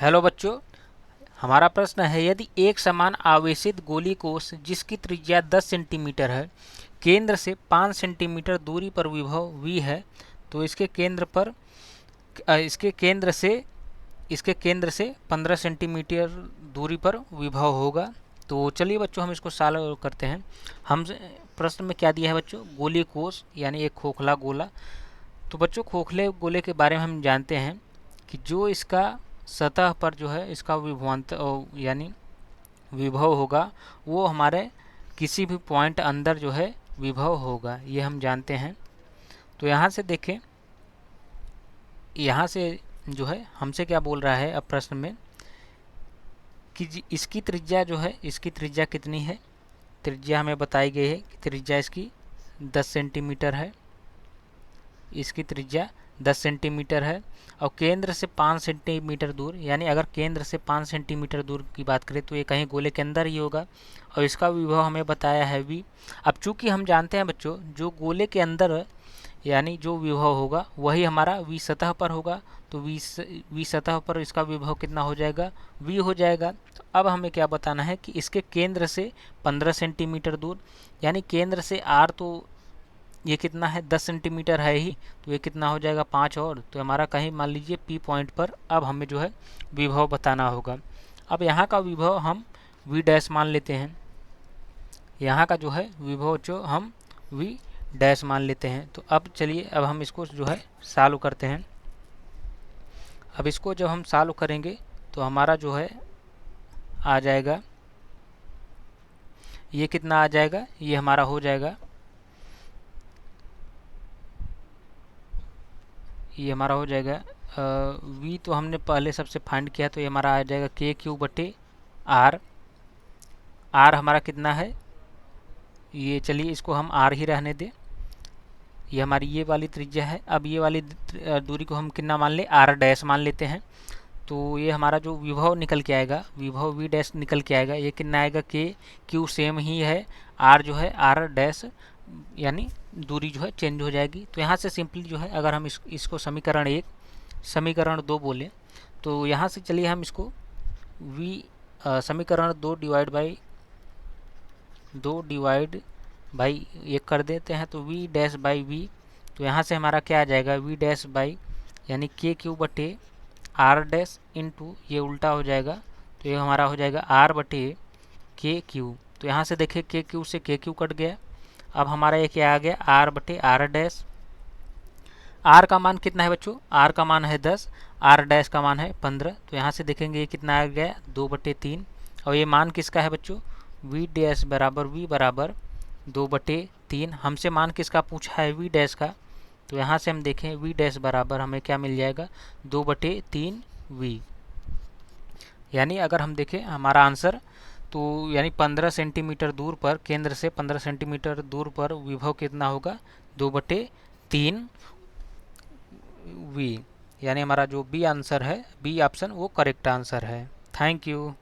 Hello बच्चों, हमारा प्रश्न है यदि एक समान आवेशित गोली कोश जिसकी त्रिज्या 10 सेंटीमीटर है केंद्र से 5 सेंटीमीटर दूरी पर विभव v है तो इसके केंद्र से 15 सेंटीमीटर दूरी पर विभव होगा। तो चलिए बच्चों हम इसको सॉल्व करते हैं। हम प्रश्न में क्या दिया है बच्चों, गोली कोश यानी एक खोखला गोला। तो बच्चों खोखले गोले के बारे में हम जानते हैं कि जो इसका सतह पर जो है इसका विभवांतर यानी विभव होगा वो हमारे किसी भी पॉइंट अंदर जो है विभव होगा, ये हम जानते हैं। तो यहाँ से देखें, यहाँ से जो है हमसे क्या बोल रहा है अब प्रश्न में कि इसकी त्रिज्या जो है, इसकी त्रिज्या कितनी है। त्रिज्या हमें बताई गई है कि त्रिज्या इसकी 10 सेंटीमीटर है, इसकी त्रिज्या 10 सेंटीमीटर है और केंद्र से 5 सेंटीमीटर दूर, यानी अगर केंद्र से 5 सेंटीमीटर दूर की बात करें तो ये कहीं गोले के अंदर ही होगा और इसका विभव हमें बताया है v। अब चूंकि हम जानते हैं बच्चों जो गोले के अंदर यानी जो विभव होगा वही हमारा v सतह पर होगा, तो v सतह पर इसका विभव कितना हो जाएगा, v हो जाएगा। तो अब हमें क्या बताना है कि इसके केंद्र से 15 सेंटीमीटर दूर, यानी केंद्र से r तो ये कितना है 10 सेंटीमीटर है ही, तो ये कितना हो जाएगा 5 और, तो हमारा कहीं मान लीजिए P पॉइंट पर अब हमें जो है विभव बताना होगा। अब यहाँ का विभव हम V डैश मान लेते हैं, यहाँ का जो है विभव जो हम V डैश मान लेते हैं। तो अब चलिए अब हम इसको जो है सॉल्व करते हैं। अब इसको जब हम सॉल्व करेंगे तो हमारा जो है आ जाएगा, ये कितना आ जाएगा, ये हमारा हो जाएगा, ये हमारा हो जाएगा v तो हमने पहले सबसे फाइंड किया तो ये हमारा आ जाएगा k³ r हमारा कितना है, ये चलिए इसको हम r ही रहने दें, ये हमारी ये वाली त्रिज्या है। अब ये वाली दूरी को हम कितना मान ले, r डैश मान लेते हैं। तो ये हमारा जो विभव निकल के आएगा, विभव v डैश निकल के आएगा, ये कितना आएगा k सेम ही है, r जो है r डैश यानी दूरी जो है चेंज हो जाएगी। तो यहाँ से सिंपली जो है अगर हम इसको समीकरण 1 समीकरण 2 बोलें तो यहाँ से चलिए हम इसको समीकरण 2 डिवाइड बाई 1 कर देते हैं, तो v डैश बाई v। तो यहाँ से हमारा क्या आ जाएगा, v डैश बाई यानी k³ डैश इंटू ये उल्टा हो जाएगा, तो ये हमारा हो जाएगा r/k³। तो यहाँ से देखिए k³ से k³ कट गया। अब हमारा ये क्या आ गया, r/r डैश। r का मान कितना है बच्चों, r का मान है 10, r डैश का मान है 15। तो यहाँ से देखेंगे ये कितना आ गया 2/3 और ये मान किसका है बच्चों, v डैश बराबर v बराबर 2/3। हमसे मान किसका पूछा है, v डैश का। तो यहाँ से हम देखें v डैश बराबर हमें क्या मिल जाएगा 2/3v। यानी अगर हम देखें हमारा आंसर तो यानी 15 सेंटीमीटर दूर पर, केंद्र से 15 सेंटीमीटर दूर पर विभव कितना होगा 2/3v। यानी हमारा जो बी आंसर है, बी ऑप्शन वो करेक्ट आंसर है। Thank you.